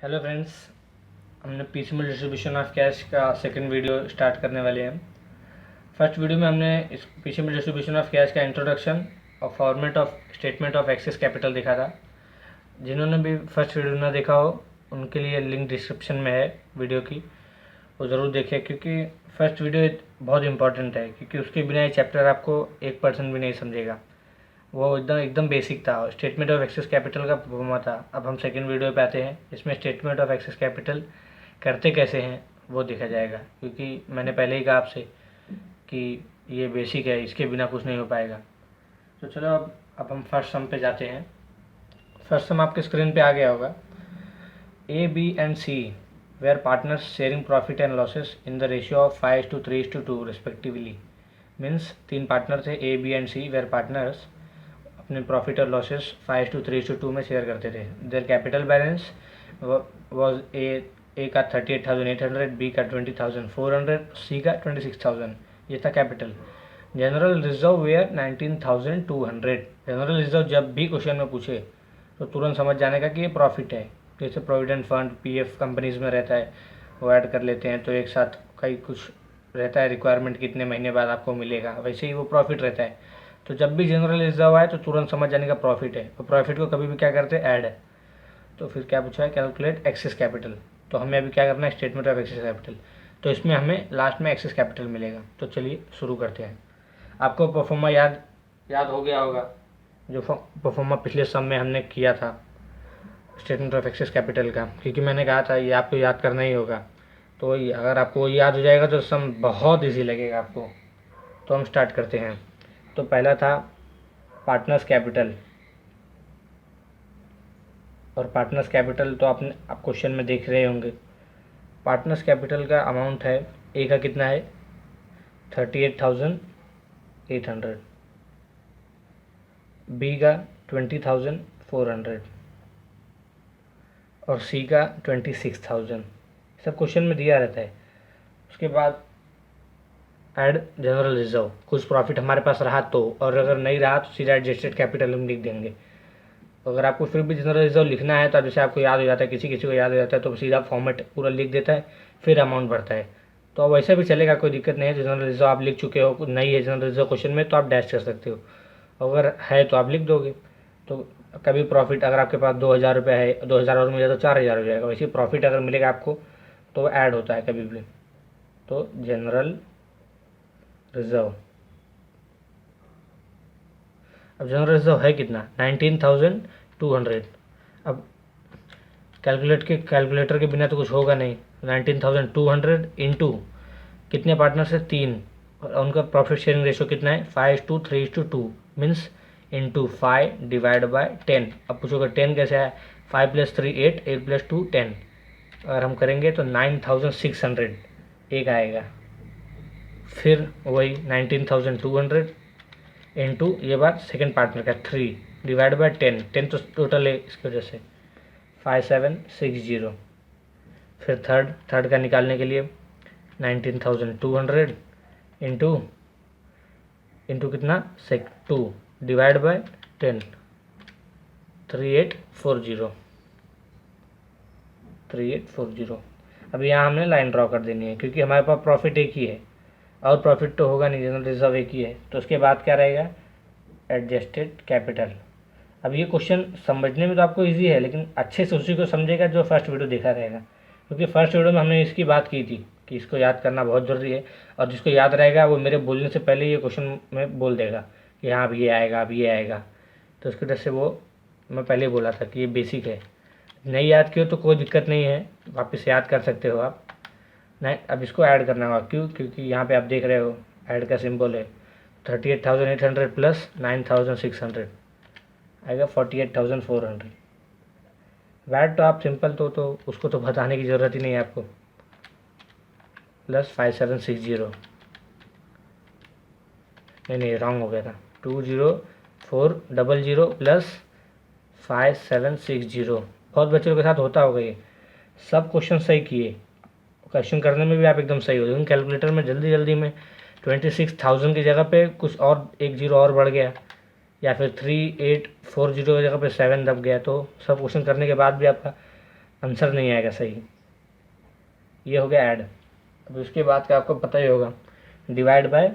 Hello friends, हमने piecemeal distribution of cash का second video start करने वाले हैं। फर्स्ट वीडियो में हमने इस पीसीमल डिस्ट्रीब्यूशन ऑफ कैश का इंट्रोडक्शन और format of statement of excess capital देखा था। जिन्होंने भी फर्स्ट वीडियो ना देखा हो उनके लिए लिंक डिस्क्रिप्शन में है वीडियो की, वो ज़रूर देखें क्योंकि फर्स्ट वीडियो बहुत इंपॉर्टेंट है, क्योंकि उसके बिना ये चैप्टर आपको 1% भी नहीं समझेगा। वो एकदम एकदम बेसिक था, स्टेटमेंट ऑफ एक्सेस कैपिटल का परफॉर्मा था। अब हम सेकंड वीडियो पे आते हैं, इसमें स्टेटमेंट ऑफ एक्सेस कैपिटल करते कैसे हैं वो देखा जाएगा, क्योंकि मैंने पहले ही कहा आपसे कि ये बेसिक है, इसके बिना कुछ नहीं हो पाएगा। तो चलो अब हम फर्स्ट सम पे जाते हैं। फर्स्ट सम आपके स्क्रीन पे आ गया होगा। A B and C were partners sharing profit and losses in the ratio of 5:3:2 respectively. Means 3 partner थे A B and C, were partners अपने प्रॉफिट और लॉसेस 5:3:2 में शेयर करते थे। Their capital balance was A का 38,800, B का 20,400, सी का 26,000। ये था capital. General reserve were 19,200। General reserve जब भी क्वेश्चन में पूछे तो तुरंत समझ जाने का कि ये प्रॉफिट है। जैसे प्रोविडेंट फंड पीएफ कंपनीज में रहता है, वो ऐड कर लेते हैं तो एक साथ कई कुछ रहता है, रिक्वायरमेंट कितने महीने बाद आपको मिलेगा, वैसे ही वो प्रॉफिट रहता है। तो जब भी जनरल रिजर्व आए तो तुरंत समझ जाने का प्रॉफिट है, और प्रॉफिट को कभी भी क्या करते हैं, ऐड है। तो फिर क्या पूछा है, कैलकुलेट एक्सेस कैपिटल। तो हमें अभी क्या करना है, स्टेटमेंट ऑफ एक्सेस कैपिटल। तो इसमें हमें लास्ट में एक्सेस कैपिटल मिलेगा। तो चलिए शुरू करते हैं। आपको परफॉर्मा याद हो गया होगा, जो परफॉर्मा पिछले सम में हमने किया था स्टेटमेंट ऑफ एक्सेस कैपिटल का, क्योंकि मैंने कहा था ये आपको याद करना ही होगा। तो अगर आपको याद हो जाएगा तो सम बहुत ईजी लगेगा आपको। तो हम स्टार्ट करते हैं। तो पहला था पार्टनर्स कैपिटल, और पार्टनर्स कैपिटल तो आप क्वेश्चन में देख रहे होंगे। पार्टनर्स कैपिटल का अमाउंट है, ए का कितना है 38,800, बी का 20,400 और सी का 26,000। सब क्वेश्चन में दिया रहता है। उसके बाद ऐड जनरल रिजर्व, कुछ प्रॉफिट हमारे पास रहा तो, और अगर नहीं रहा तो सीधा एडजस्टेड कैपिटल हम लिख देंगे। अगर आपको फिर भी जनरल रिजर्व लिखना है तो जैसे आपको याद हो जाता है, किसी को याद हो जाता है तो सीधा फॉर्मेट पूरा लिख देता है, फिर अमाउंट भरता है। तो अब वैसे भी चलेगा, कोई दिक्कत नहीं है। जनरल रिजर्व आप लिख चुके हो, नहीं है जनरल रिजर्व क्वेश्चन में तो आप डैश कर सकते हो, अगर है तो आप लिख दोगे। तो कभी प्रॉफिट अगर आपके पास 2,000 रुपये है, 2,000 और मिले तो 4,000 हो जाएगा। वैसे प्रॉफिट अगर मिलेगा आपको तो ऐड होता है कभी भी। तो जनरल रिजर्व, अब जनरल रिजर्व है कितना, 19,200। अब कैलकुलेटर के बिना तो कुछ होगा नहीं। 19,200 इंटू कितने पार्टनर से, 3, और उनका प्रॉफिट शेयरिंग रेशो कितना है 5:3:2, मीन्स इंटू 5 डिवाइड बाय 10। अब पूछोगे 10 कैसे है, 5 + 3 8, 8 + 2 10। अगर हम करेंगे तो 9,600 एक आएगा। फिर वही 19,200 इंटू ये बात सेकेंड पार्टनर का 3 डिवाइड बाय 10, 10 तो टोटल है इसकी वजह से 5760। फिर थर्ड का निकालने के लिए 19,200 इंटू कितना 2 डिवाइड बाय 10, 3840। अब यहाँ हमने लाइन ड्रॉ कर देनी है, क्योंकि हमारे पास प्रॉफिट एक ही है और प्रॉफिट तो होगा नहीं, जनरल रिजर्व एक ही है। तो उसके बाद क्या रहेगा, एडजस्टेड कैपिटल। अब ये क्वेश्चन समझने में तो आपको इजी है, लेकिन अच्छे से उसी को समझेगा जो फर्स्ट वीडियो देखा रहेगा, क्योंकि फर्स्ट वीडियो में हमने इसकी बात की थी कि इसको याद करना बहुत ज़रूरी है। और जिसको याद रहेगा वो मेरे बोलने से पहले ये क्वेश्चन में बोल देगा कि हाँ अब ये आएगा, अब ये आएगा। तो उसकी वजह से वो मैं पहले ही बोला था कि ये बेसिक है। नहीं याद किया तो कोई दिक्कत नहीं है, वापस याद कर सकते हो आप। नहीं, अब इसको ऐड करना होगा, क्यों, क्योंकि यहाँ पे आप देख रहे हो ऐड का सिंबल है। 38,800 प्लस 9,600 आएगा 48,400। वैट तो आप सिंपल तो उसको तो बताने की ज़रूरत ही नहीं है आपको, प्लस 5760, नहीं रॉन्ग हो गया था, 20400 प्लस 5760। बहुत बच्चों के साथ होता होगा ये, सब क्वेश्चन सही किए, क्वेश्चन करने में भी आप एकदम सही हो, लेकिन कैलकुलेटर में जल्दी जल्दी में 26,000 की जगह पे कुछ और एक जीरो और बढ़ गया, या फिर 3840 की जगह पे 7 दब गया, तो सब क्वेश्चन करने के बाद भी आपका आंसर नहीं आएगा सही। ये हो गया ऐड। अब उसके बाद का आपको पता ही होगा, divide by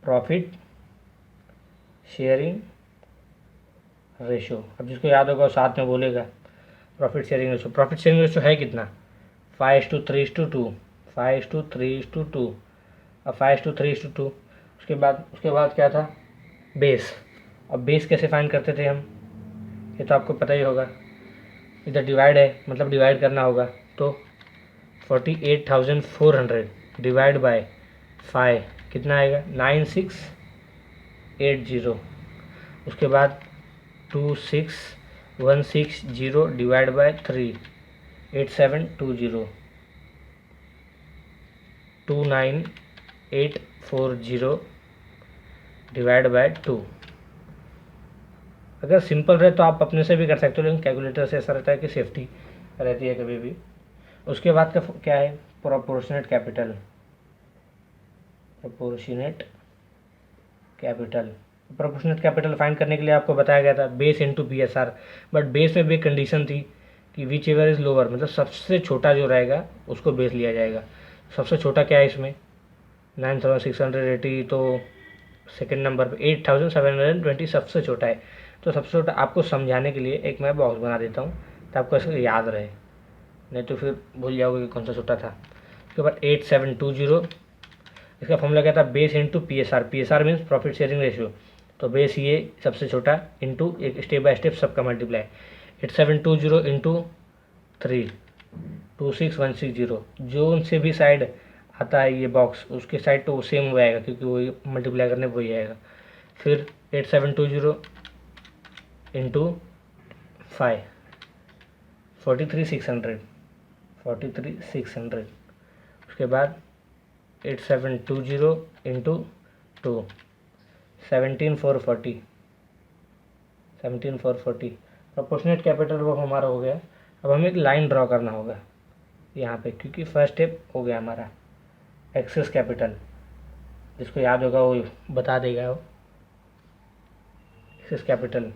profit sharing ratio. अब जिसको याद होगा वो साथ में बोलेगा profit sharing ratio. Profit sharing ratio है कितना, 5:3:2, 5:3:2। अब 5:3:2 उसके बाद क्या था, बेस। अब बेस कैसे फाइंड करते थे हम, ये तो आपको पता ही होगा। इधर डिवाइड है, मतलब डिवाइड करना होगा, तो 48,400 डिवाइड बाय 5 कितना आएगा, 9680। उसके बाद 26,160 डिवाइड बाय 3, 8720, 29840 डिवाइड बाय 2। अगर सिंपल रहे तो आप अपने से भी कर सकते हो, लेकिन कैलकुलेटर से ऐसा रहता है कि सेफ्टी रहती है कभी भी। उसके बाद का क्या है, proportionate capital. Proportionate capital find करने के लिए आपको बताया गया था base into BSR, but base में भी एक कंडीशन थी कि विच एवर इज़ लोअर, मतलब सबसे छोटा जो रहेगा उसको बेस लिया जाएगा। सबसे छोटा क्या है इसमें, 9680, तो सेकेंड नंबर पे 8720 सबसे छोटा है। तो सबसे छोटा आपको समझाने के लिए एक मैं बॉक्स बना देता हूँ तो आपको ऐसे याद रहे, नहीं तो फिर भूल जाओगे कि कौन सा छोटा था। उसके बाद 8720, इसका फॉर्मूला क्या था, base into PSR means profit sharing ratio. तो बेस ये सबसे छोटा इंटू एक स्टेप बाय स्टेप सबका मल्टीप्लाई, 8720 इंटू 3, 26160। जो उनसे भी साइड आता है ये बॉक्स, उसके साइड तो सेम हो आएगा क्योंकि वही मल्टीप्लाई करने वही आएगा। फिर 8720 इंटू 5, 43,600, 43,600। उसके बाद 8720 इंटू 2, 17,440, 17,440। प्रोपोर्शनेट कैपिटल वो हमारा हो गया। अब हमें एक लाइन ड्रॉ करना होगा यहाँ पे, क्योंकि फर्स्ट स्टेप हो गया हमारा एक्सेस कैपिटल। जिसको याद होगा वो बता देगा। वो एक्सेस कैपिटल,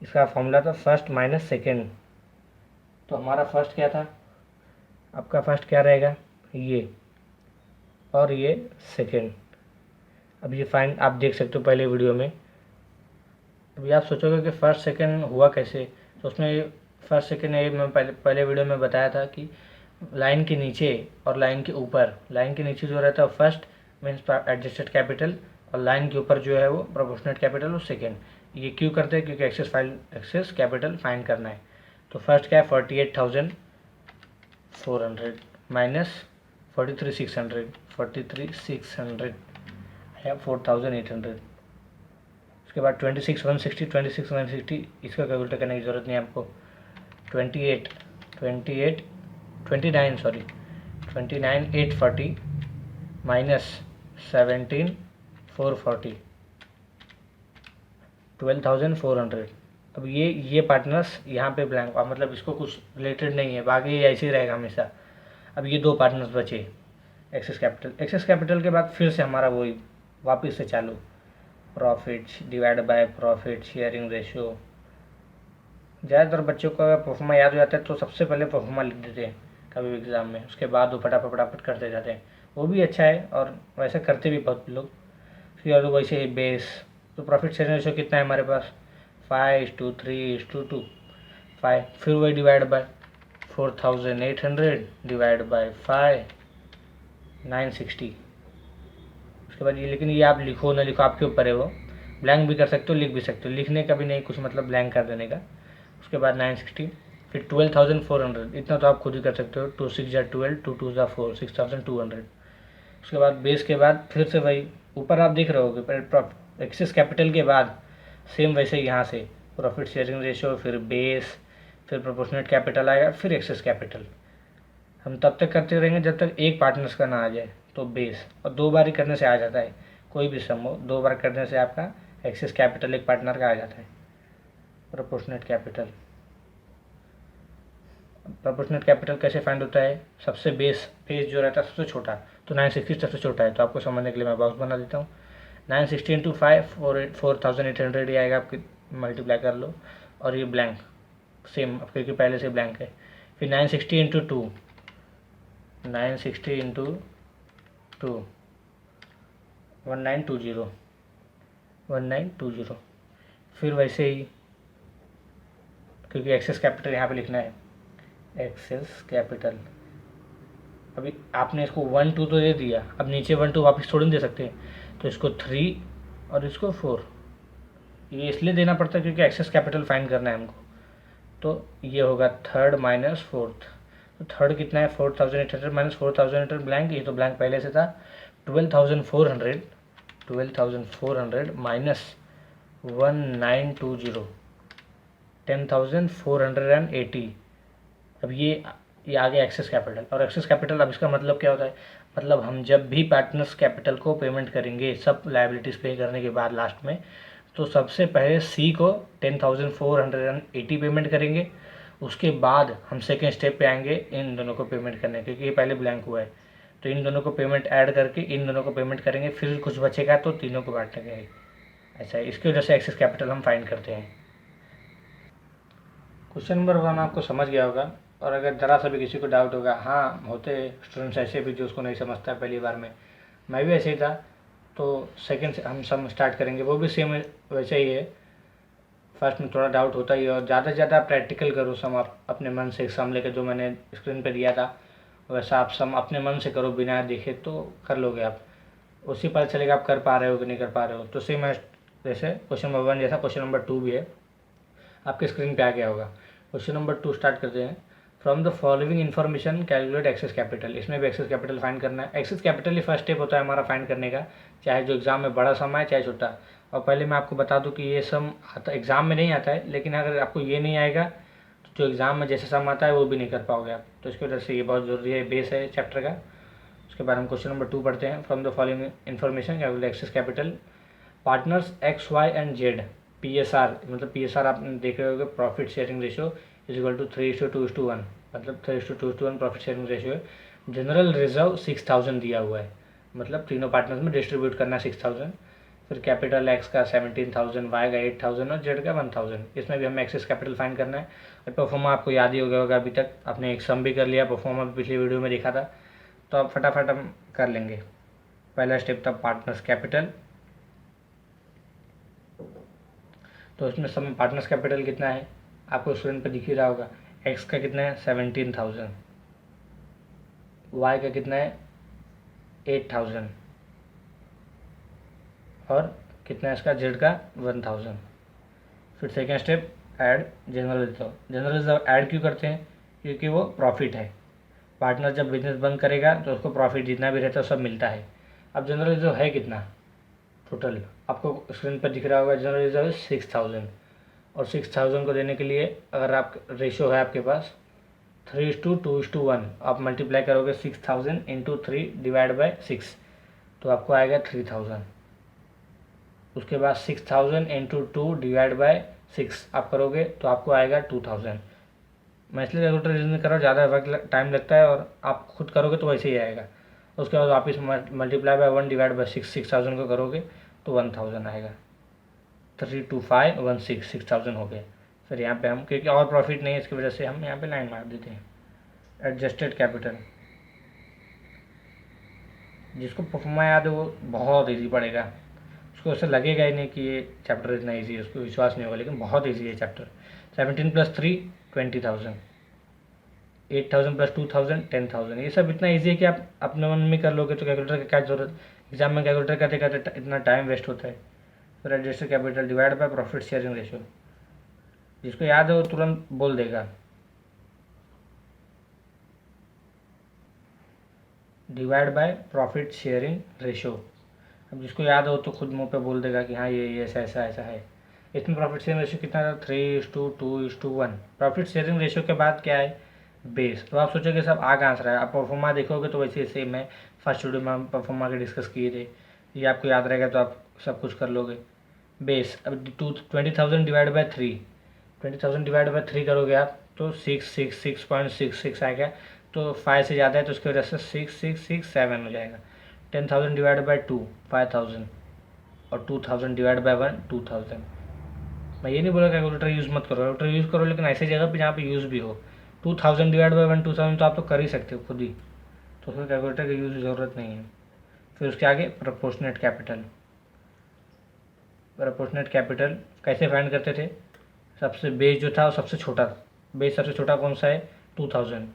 इसका फॉर्मूला था फर्स्ट माइनस सेकेंड। तो हमारा फर्स्ट क्या था, आपका फर्स्ट क्या रहेगा, ये, और ये सेकेंड। अब ये फाइन आप देख सकते हो पहले वीडियो में। अभी आप सोचोगे कि फर्स्ट सेकेंड हुआ कैसे, तो उसमें फर्स्ट सेकेंड ये मैं पहले वीडियो में बताया था कि लाइन के नीचे और लाइन के ऊपर, लाइन के नीचे जो रहता है फर्स्ट मीन्स एडजस्टेड कैपिटल, और लाइन के ऊपर जो है वो प्रोपोर्शनेट कैपिटल और सेकेंड। ये क्यों करते हैं, क्योंकि एक्सेस कैपिटल फाइंड करना है। तो फर्स्ट क्या है, 48,400 माइनस 43,600, 43,600 या 4,800। उसके बाद 26,160, 26,160 इसका कैलकुलेट करने की ज़रूरत नहीं है आपको। 29,840 माइनस 17,440, 12,400। अब ये पार्टनर्स यहाँ पे ब्लैंक, मतलब इसको कुछ रिलेटेड नहीं है, बाकी ये ऐसे ही रहेगा हमेशा। अब ये दो पार्टनर्स बचे एक्सेस कैपिटल के बाद फिर से हमारा वही वापस से चालू, profit divide by profit sharing ratio. ज़्यादातर बच्चों को अगर परफॉर्मा याद हो जाता है तो सबसे पहले परफॉर्मा लिख देते हैं कभी भी एग्ज़ाम में, उसके बाद वो फटाफट करते जाते हैं। वो भी अच्छा है और वैसे करते भी बहुत लोग। फिर वैसे ही बेस, तो प्रॉफिट शेयरिंग रेशियो कितना है हमारे पास, 5:3:2, 5। फिर वही डिवाइड बाय 4,800 डिवाइड बाय 5, 960। उसके बाद ये, लेकिन ये आप लिखो ना लिखो आपके ऊपर है, वो ब्लैंक भी कर सकते हो लिख भी सकते हो, लिखने का भी नहीं कुछ मतलब ब्लैंक कर देने का। उसके बाद 960, फिर 12,400, इतना तो आप खुद ही कर सकते हो, 2 6 12, 2 2 4, 6,200। उसके बाद बेस के बाद फिर से वही ऊपर आप देख रहे होगे, एक्सेस कैपिटल के बाद सेम वैसे यहाँ से प्रॉफिट शेयरिंग रेशियो, फिर बेस, फिर प्रोपोर्शनेट कैपिटल आएगा, फिर एक्सेस कैपिटल। हम तब तक करते रहेंगे जब तक एक पार्टनर्स का ना आ जाए। तो बेस, और 2 बार ही करने से आ जाता है, कोई भी सम हो 2 बार करने से आपका एक्सेस कैपिटल एक पार्टनर का आ जाता है। प्रोपोर्शनेट कैपिटल कैसे फाइंड होता है, सबसे बेस जो रहता है सबसे छोटा, तो 960 सबसे छोटा है। तो आपको समझने के लिए मैं बॉक्स बना देता हूँ। 960 इंटू 5, 4,800 ही आएगा, आपकी मल्टीप्लाई कर लो, और ये ब्लैंक सेम, क्योंकि पहले से ब्लैंक है। फिर 960 इंटू 2, 960 इंटू 2, 1920, 1920। फिर वैसे ही, क्योंकि एक्सेस कैपिटल यहाँ पे लिखना है, एक्सेस कैपिटल। अभी आपने इसको 1 2 तो दे दिया, अब नीचे 1 2 वापस थोड़ी दे सकते हैं, तो इसको 3 और इसको 4, ये इसलिए देना पड़ता है क्योंकि एक्सेस कैपिटल फाइंड करना है हमको। तो ये होगा थर्ड माइनस फोर्थ, तो थर्ड कितना है 4800 माइनस 4800 ब्लैंक, ये तो ब्लैंक पहले से था। 12400, 12400 माइनस 1920, 10480। अब ये आ गया एक्सेस कैपिटल। और एक्सेस कैपिटल, अब इसका मतलब क्या होता है, मतलब हम जब भी पार्टनर्स कैपिटल को पेमेंट करेंगे सब लायबिलिटीज़ पे करने के बाद लास्ट में, तो सबसे पहले सी को 10480 पेमेंट करेंगे, उसके बाद हम सेकेंड स्टेप पे आएंगे इन दोनों को पेमेंट करने, क्योंकि ये पहले ब्लैंक हुआ है। तो इन दोनों को पेमेंट ऐड करके इन दोनों को पेमेंट करेंगे, फिर कुछ बचेगा तो तीनों को बांट लेंगे। ऐसा है, इसकी वजह से एक्सेस कैपिटल हम फाइंड करते हैं। क्वेश्चन नंबर 1 आपको समझ गया होगा। और अगर ज़रा सा भी किसी को डाउट होगा, हाँ होते स्टूडेंट्स ऐसे भी जो उसको नहीं समझता है पहली बार में, मैं भी ऐसे ही था, तो सेकंड से हम सम स्टार्ट करेंगे, वो भी सेम वैसे ही है। फर्स्ट में थोड़ा डाउट होता ही है, और ज़्यादा से ज़्यादा प्रैक्टिकल करो सम आप अपने मन से। सम लेके जो मैंने स्क्रीन पे दिया था वैसा आप सम अपने मन से करो, बिना देखे तो कर लोगे आप, उसी पता चलेगा आप कर पा रहे हो कि नहीं कर पा रहे हो। तो सेम है जैसे क्वेश्चन नंबर 1 जैसा क्वेश्चन नंबर 2 भी है, आपके स्क्रीन पे आ गया होगा। क्वेश्चन नंबर 2 स्टार्ट करते हैं। From the following information calculate excess capital. इसमें भी एक्सेस कैपिटल फाइंड करना है। एक्सेस कैपिटल ही फर्स्ट स्टेप होता है हमारा फाइंड करने का, चाहे जो एग्जाम में बड़ा सम है चाहे छोटा। और पहले मैं आपको बता दूं कि ये सम आता एग्जाम में नहीं आता है, लेकिन अगर आपको ये नहीं आएगा तो जो एग्जाम में जैसे सम आता है वो भी नहीं कर पाओगे आप। तो इसकी वजह से ये बहुत ज़रूरी है, बेस है चैप्टर का। उसके बाद हम क्वेश्चन नंबर 2 पढ़ते हैं। From the following information calculate excess capital. Partners X Y and Z, PSR, मतलब PSR आप देख रहे होगे, profit sharing ratio is equal to 3:2:1, मतलब 3:2:1 प्रॉफिट शेयरिंग रेशियो है। जनरल रिजर्व 6000 दिया हुआ है, मतलब तीनों पार्टनर्स में डिस्ट्रीब्यूट करना 6000। फिर कैपिटल एक्स का 17,000, वाई का 8,000 और जेड का 1000। इसमें भी हमें एक्सेस कैपिटल फाइंड करना है। और परफॉर्मा आपको याद ही हो गया होगा, अभी तक आपने एक सम भी कर लिया, परफॉर्मा भी पिछली वीडियो में देखा था, तो आप फटाफट हम कर लेंगे। पहला स्टेप था पार्टनर्स कैपिटल, तो इसमें सब पार्टनर्स कैपिटल कितना है आपको स्क्रीन पर दिख ही रहा होगा। एक्स का कितना है 17,000, वाई का कितना है 8,000 और कितना है इसका जेड का 1000। फिर second step add general reserve. General reserve add क्यों करते हैं, क्योंकि वो प्रॉफिट है। पार्टनर जब बिजनेस बंद करेगा तो उसको प्रॉफिट जितना भी रहता है सब मिलता है। अब जनरल रिजर्व है कितना टोटल, आपको स्क्रीन पर दिख रहा होगा। जनरल रिजर्व 6000, और 6000 को देने के लिए अगर आप रेशियो है आपके पास 3:2:1, आप मल्टीप्लाई करोगे 6000 इंटू 3 डिवाइड बाई 6, तो आपको आएगा 3000। उसके बाद 6000 इंटू 2 डिवाइड बाई 6 आप करोगे तो आपको आएगा 2000। मैं इसलिए कैलकुलेटर यूज कर रहा हूँ, ज़्यादा वक्त टाइम लगता है और आप खुद करोगे तो वैसे ही आएगा। उसके बाद वापस मल्टीप्लाई बाई 1 डिवाइड बाई 6000 को करोगे तो 1000 आएगा। 32516, 6000 हो गए। फिर यहाँ पे हम, क्योंकि और प्रॉफिट नहीं है इसकी वजह से हम यहाँ पे 9 मार देते हैं। एडजस्टेड कैपिटल, जिसको परफॉर्मा याद है वो बहुत इजी पड़ेगा, उसको ऐसा लगेगा ही नहीं कि ये चैप्टर इतना इजी है, उसको विश्वास नहीं होगा, लेकिन बहुत इजी है चैप्टर। 17 + 3 20,000, 8,000 + 2,000 10,000। ये सब इतना इजी है कि आप अपने मन में कर लोगे, तो कैलकुलेटर की क्या जरूरत। एग्जाम में कैलकुलेटर करते करते इतना टाइम वेस्ट होता है। फिर adjusted capital divide by profit sharing ratio, जिसको याद है वो तुरंत बोल देगा, divide by profit sharing ratio. अब जिसको याद हो तो खुद मुंह पे बोल देगा कि हाँ ये ऐसा ऐसा ऐसा है। इसमें प्रॉफिट शेयरिंग रेशियो कितना था 3:2:1। प्रॉफिट शेयरिंग रेशियो के बाद क्या है बेस। तो आप सोचोगे सब आगे आंसर है, आप परफॉर्मा देखोगे तो वैसे सेम है, फर्स्ट वीडियो में हम परफॉर्मा के डिस्कस किए थे, ये आपको याद रहेगा तो आप सब कुछ कर लोगे। बेस, अब 20,000 डिवाइड बाई 3, 20,000 डिवाइड बाई 3 करोगे आप तो 666.66 आएगा, तो 5 से ज़्यादा है तो उसकी वजह से 6667 हो जाएगा। 10,000 डिवाइड बाई 2 5000, और 2000 डिवाइड बाई 1 2000। मैं ये नहीं बोला कैलकुलेटर यूज़ मत करो, कैलकुलेटर यूज़ करो लेकिन ऐसी जगह पे जहाँ पे यूज़ भी हो। 2000 डिवाइड बाई 1 2000 तो आप तो कर ही सकते हो खुद ही, तो उसमें कैलकुलेटर की यूज़ की ज़रूरत नहीं है। फिर उसके आगे प्रोपोर्शनेट कैपिटल। प्रोपोर्शनेट कैपिटल कैसे फाइंड करते थे, सबसे बेस जो था वो सबसे छोटा, बेस सबसे छोटा कौन सा है 2000,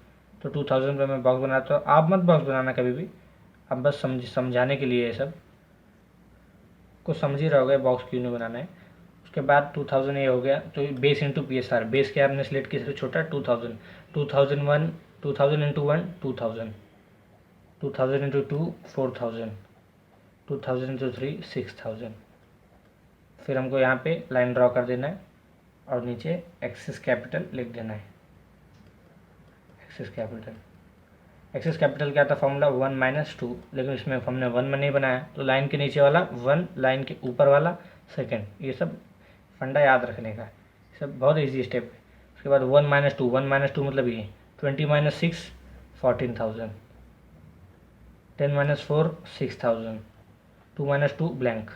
तो 2000 पे मैं बॉक्स बनाता हूँ। आप मत बॉक्स बनाना कभी भी, आप बस समझाने के लिए ये सब कुछ समझ ही रहोगे बॉक्स क्यों नहीं बनाना है। उसके बाद 2000 ये हो गया, तो base into P S R, base क्या हमने सिलेक्ट किया सबसे छोटा 2000, 2001 2000 इंटू 1 2000, 2000 इंटू 2 4000, 2000 इंटू 3 6000। फिर हमको यहाँ पे लाइन ड्रॉ कर देना है और नीचे एक्सेस कैपिटल लिख देना है। एक्सेस कैपिटल क्या था फॉर्मूला 1 माइनस 2, लेकिन इसमें हमने 1 में नहीं बनाया, तो लाइन के नीचे वाला 1, लाइन के ऊपर वाला सेकेंड, ये सब फंडा याद रखने का, सब बहुत ईजी स्टेप है। उसके बाद 1 माइनस 2, 1 माइनस 2 मतलब ये 20 माइनस 6 14,000, 10 माइनस 4 6,000, 2 माइनस 2 ब्लैंक।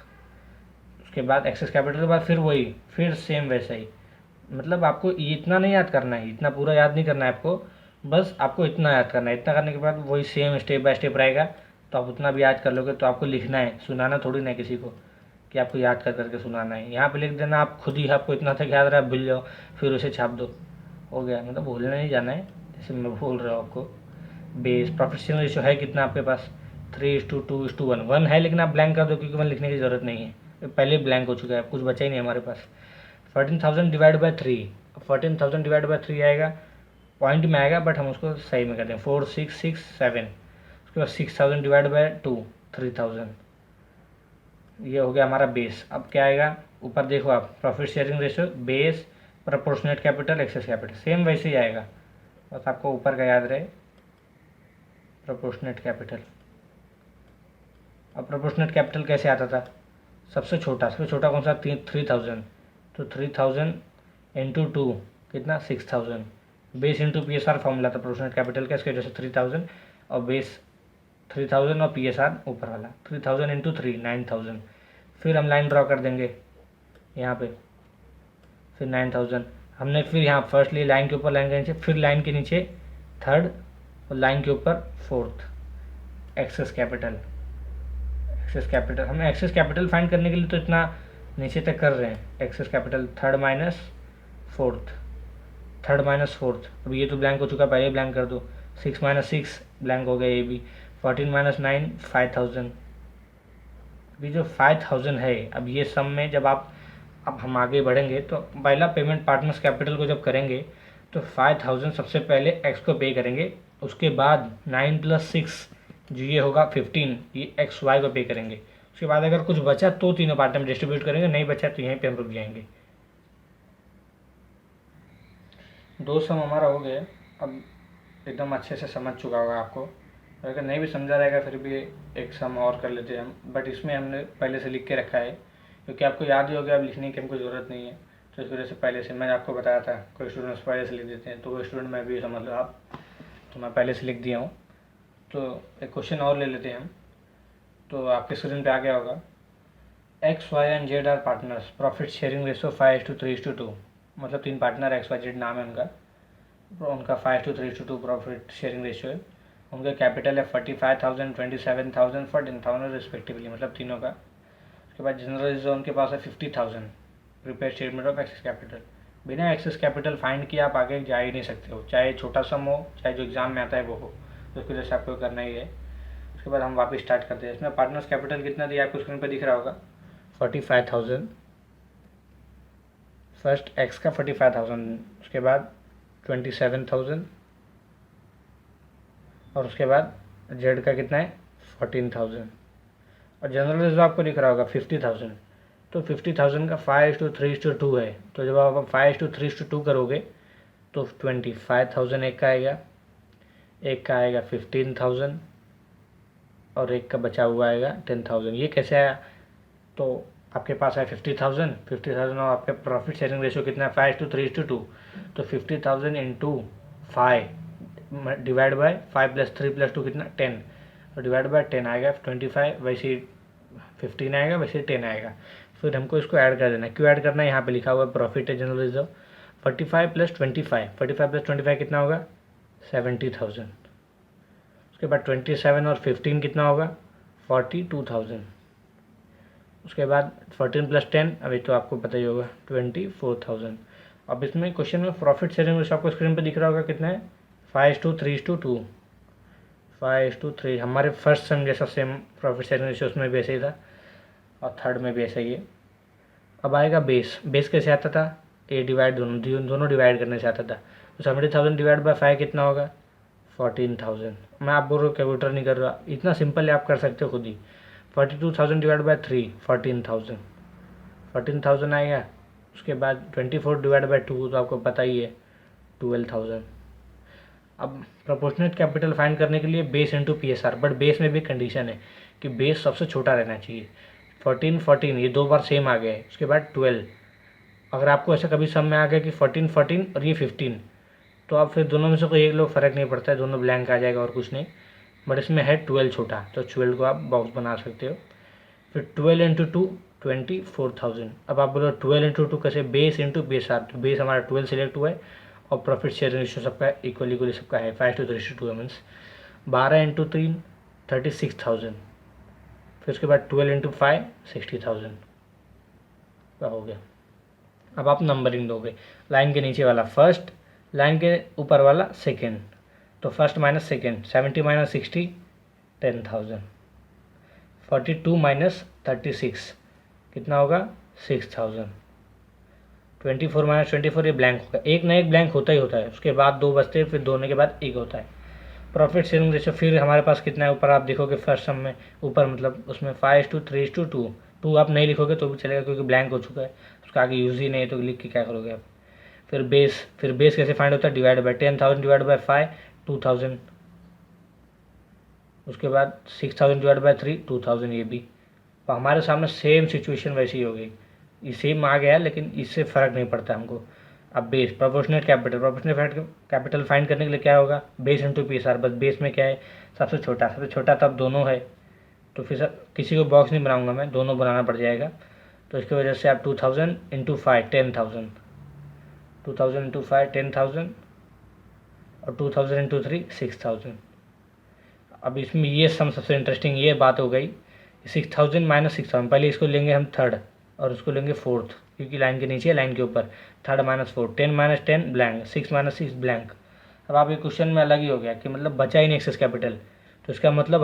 उसके बाद एक्सेस कैपिटल के बाद फिर वही, फिर सेम वैसा ही, मतलब आपको इतना नहीं याद करना है, इतना पूरा याद नहीं करना है आपको, बस आपको इतना याद करना है। इतना करने के बाद वही सेम स्टेप बाय स्टेप रहेगा, तो आप उतना भी याद कर लोगे। तो आपको लिखना है, सुनाना थोड़ी ना किसी को कि आपको याद कर करके सुनाना है। यहाँ पे लिख देना आप खुद ही, आपको इतना तक याद रहा भूल जाओ, फिर उसे छाप दो, हो गया। मतलब भूलने नहीं जाना है, जैसे मैं बोल रहा हूँ आपको। बेस प्रॉफिट शेयरिंग रेशियो है कितना आपके पास 3:2:1, 1 है लेकिन आप ब्लैंक कर दो क्योंकि 1 लिखने की ज़रूरत नहीं है, पहले ब्लैंक हो चुका है, कुछ बचा ही नहीं हमारे पास। 14,000 डिवाइड बाई 3, 14,000 डिवाइड बाई 3 आएगा, पॉइंट में आएगा बट हम उसको सही में करते हैं 4667। उसके बाद 6,000 डिवाइड बाई 2 3,000, ये हो गया हमारा बेस। अब क्या आएगा ऊपर देखो आप, profit sharing ratio, base, proportionate capital, excess capital, same वैसे ही आएगा, बस आपको ऊपर का याद रहे प्रोपोर्शनेट कैपिटल। अब प्रोपोर्शनेट कैपिटल कैसे आता था, सबसे छोटा कौन सा 3,000, तो 3,000 इंटू 2 कितना 6,000, base into P S R formula था प्रोपोर्शनेट कैपिटल का, इसके वजह से 3,000 और बेस 3,000 और पी एस आर ऊपर वाला 3,000 इंटू 3 9,000। फिर हम लाइन ड्रॉ कर देंगे यहाँ पे, फिर 9,000 हमने फिर यहाँ फर्स्ट ली, लाइन के ऊपर लाइन के नीचे, फिर लाइन के नीचे थर्ड और लाइन के ऊपर फोर्थ। एक्सेस कैपिटल हमने एक्सेस कैपिटल फाइंड करने के लिए तो इतना नीचे तक कर रहे हैं। Excess capital third minus fourth, अब ये तो ब्लैंक हो चुका, पहले ब्लैंक कर दो। 6 माइनस 6 ब्लैंक हो गया ये भी। 14 माइनस 9 5,000, अभी जो 5,000 है, अब ये सम में जब अब हम आगे बढ़ेंगे तो पहला पेमेंट पार्टनर्स कैपिटल को जब करेंगे तो 5,000 सबसे पहले एक्स को पे करेंगे, उसके बाद 9 + 6 जो ये होगा 15, ये एक्स वाई को पे करेंगे। उसके बाद अगर कुछ बचा तो तीनों पार्ट में डिस्ट्रीब्यूट करेंगे, नहीं बचा तो यहीं पे हम रुक जाएंगे। दो सम हमारा हो गया, अब एकदम अच्छे से समझ चुका होगा आपको। अगर नहीं भी समझा रहेगा फिर भी एक सम और कर लेते हैं हम, बट इसमें हमने पहले से लिख के रखा है क्योंकि आपको याद ही हो गया, अब लिखने की हमको ज़रूरत नहीं है। तो इस वजह से पहले से मैंने आपको बताया था, कोई स्टूडेंट्स पहले से लिख देते हैं, तो वो स्टूडेंट में भी समझ लो आप, तो मैं पहले से लिख दिया हूँ। तो एक क्वेश्चन और ले लेते हैं हम, तो आपके स्क्रीन पे आ गया होगा। X Y and Z are partners, profit sharing ratio 5:3:2, मतलब 3 पार्टनर एक्स वाई जेड नाम है उनका 5:3:2 प्रॉफिट शेयरिंग रेशियो है। उनका कैपिटल है 45,000 27,000 14,000 रिस्पेक्टिवली, मतलब तीनों का। उसके बाद जनरल रिजर्व उनके पास है 50,000, prepare statement of excess capital. बिना एक्सेस कैपिटल फाइंड किए आप आगे जा ही नहीं सकते हो, चाहे छोटा सम हो चाहे जो एग्जाम में आता है वो हो, तो उसकी वजह से आपको करना ही है। उसके बाद हम वापस स्टार्ट करते हैं। इसमें पार्टनर्स कैपिटल कितना दिया आपको स्क्रीन पर दिख रहा होगा 45,000, फर्स्ट एक्स का 45,000, उसके बाद 27,000 और उसके बाद जेड का कितना है 14,000 और जनरल रिजर्व आपको दिख रहा होगा 50,000। तो 50,000 का 5:3:2 है, तो जब आप 5:3:2 करोगे तो 25,000 एक का आएगा, एक का आएगा 15,000 और एक का बचा हुआ आएगा 10,000। ये कैसे आया, तो आपके पास है 50,000 और आपका प्रॉफिट शेयरिंग रेशियो कितना है 5:3:2, तो 50,000 इंटू 5 डिवाइड बाय 5 + 3 + 2 कितना 10, तो डिवाइड बाय 10 आएगा 25, वैसे 15 आएगा, वैसे 10 आएगा। फिर हमको इसको ऐड कर देना है। क्यों ऐड करना है, यहाँ पे लिखा हुआ है प्रॉफिट है जनरल रिजर्व। 45 + 25, 45 + 25 कितना होगा 70,000। उसके बाद 27 और 15 कितना होगा 42,000। उसके बाद 14 + 10, अभी तो आपको पता ही होगा 24,000। अब इसमें क्वेश्चन में प्रॉफिट शेयरिंग रेशियो आपको स्क्रीन पे दिख रहा होगा कितना है 5:3:2, 5:3। हमारे फर्स्ट सेम जैसा सेम प्रॉफिट शेयरिंग रेशियो उसमें भी ऐसे ही था और थर्ड में भी ऐसा ही है। अब आएगा बेस। बेस कैसे आता था, ए डिवाइड दोनों डिवाइड करने से आता था। तो 70,000 डिवाइड बाय 5 कितना होगा 14,000। मैं आप बोल रहा हूँ कैलकुलेटर नहीं कर रहा, इतना सिंपल है, आप कर सकते हो खुद ही। 42,000 डिवाइड बाय 3 14,000, 14,000 आएगा। उसके बाद 24 डिवाइड बाय 2 तो आपको पता ही है 12,000। अब प्रोपोर्शनेट कैपिटल फाइंड करने के लिए base into PSR, but base में भी कंडीशन है कि बेस सबसे छोटा रहना चाहिए। 14 14 ये 2 बार सेम आ गए। उसके बाद 12, अगर आपको ऐसा कभी सम में आ गया कि 14 14 और ये 15, तो आप फिर दोनों में से कोई एक लोग फ़र्क नहीं पड़ता है, दोनों ब्लैंक आ जाएगा और कुछ नहीं। बट इसमें है 12 छोटा, तो 12 को आप बॉक्स बना सकते हो। फिर 12 × 2 24,000। अब आप बोलो 12 × 2 कैसे, बेस इंटू PSR। तो बेस हमारा 12 सिलेक्ट हुआ है और प्रॉफिट शेयरिंग रेशियो सबका इक्वली सबका है 5:3:2 मीन्स 12 × 3 36,000। फिर उसके बाद 12 × 5 60,000 का हो गया। अब आप नंबरिंग दोगे, लाइन के नीचे वाला फर्स्ट, लाइन के ऊपर वाला सेकेंड। तो फर्स्ट माइनस सेकेंड, 70 - 60 10,000, 42 - 36 कितना होगा 6,000, 24 - 24 ये ब्लैंक होगा। एक ना एक ब्लैंक होता ही होता है, उसके बाद 2 बचते हैं, फिर 2 होने के बाद 1 होता है। प्रॉफिट शेयरिंग रेशियो फिर हमारे पास कितना है, ऊपर आप देखोगे फर्स्ट सम में, ऊपर मतलब उसमें 5:3:2, 2 आप नहीं लिखोगे तो भी चलेगा क्योंकि ब्लैंक हो चुका है, उसका आगे यूज़ ही नहीं है, तो लिख के क्या करोगे आप। फिर बेस कैसे फाइंड होता है, डिवाइड बाय 10,000 डिवाइड बाय 5 2,000। उसके बाद 6,000 डिवाइड बाय 3 2,000 ये भी। तो हमारे सामने सेम सिचुएशन वैसी हो गई, ये सेम आ गया लेकिन इससे फ़र्क नहीं पड़ता हमको। अब बेस प्रोपोर्शनेट कैपिटल फाइंड करने के लिए क्या होगा, बेस इंटू PSR। बस बेस में क्या है सबसे छोटा तब दोनों है, तो फिर किसी को बॉक्स नहीं बनाऊंगा मैं, दोनों बनाना पड़ जाएगा। तो इसकी वजह से आप 2,000 × 5 10,000, 2,000 × 5 10,000 और 2,000 × 3 6,000। अब इसमें ये सम सबसे इंटरेस्टिंग ये बात हो गई, 6,000 - 6,000, पहले इसको लेंगे हम थर्ड और उसको लेंगे फोर्थ, क्योंकि लाइन के नीचे लाइन के ऊपर। 3 - 4 10 - 10 ब्लैंक, 6 - 6 ब्लैंक। अब आप ये क्वेश्चन में अलग ही हो गया कि मतलब बचा ही नहीं एक्सेस कैपिटल, तो इसका मतलब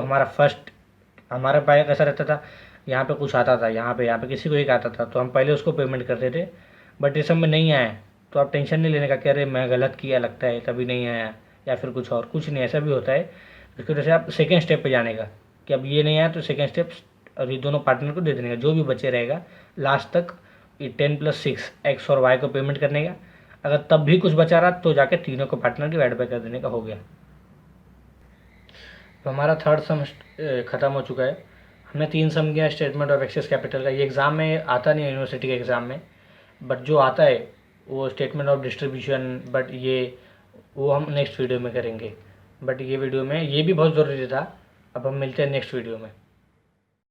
हमारा पाया कैसा रहता था, यहाँ पे कुछ आता था, यहाँ पे किसी को एक आता था, तो हम पहले उसको पेमेंट करते थे। बट ये सब में नहीं आया तो आप टेंशन नहीं लेने का कि अरे मैं गलत किया लगता है तभी नहीं आया, या फिर कुछ और, कुछ नहीं, ऐसा भी होता है। इसकी वजह से आप सेकेंड स्टेप पे जाने का कि अब ये नहीं आया तो सेकेंड स्टेप और ये दोनों पार्टनर को दे देने का, जो भी बचे रहेगा लास्ट तक ये 10 + 6 एक्स और वाई को पेमेंट करने का। अगर तब भी कुछ बचा रहा तो जाके तीनों को पार्टनर डिवाइड बाय कर देने का हो गया। तो हमारा थर्ड सम ख़त्म हो चुका है। हमने 3 सम किया स्टेटमेंट ऑफ एक्सेस कैपिटल का। ये एग्ज़ाम में आता नहीं है, यूनिवर्सिटी के एग्ज़ाम में, बट जो आता है वो स्टेटमेंट ऑफ डिस्ट्रीब्यूशन, बट ये वो हम नेक्स्ट वीडियो में करेंगे। बट ये वीडियो में ये भी बहुत ज़रूरी था। अब हम मिलते हैं नेक्स्ट वीडियो में।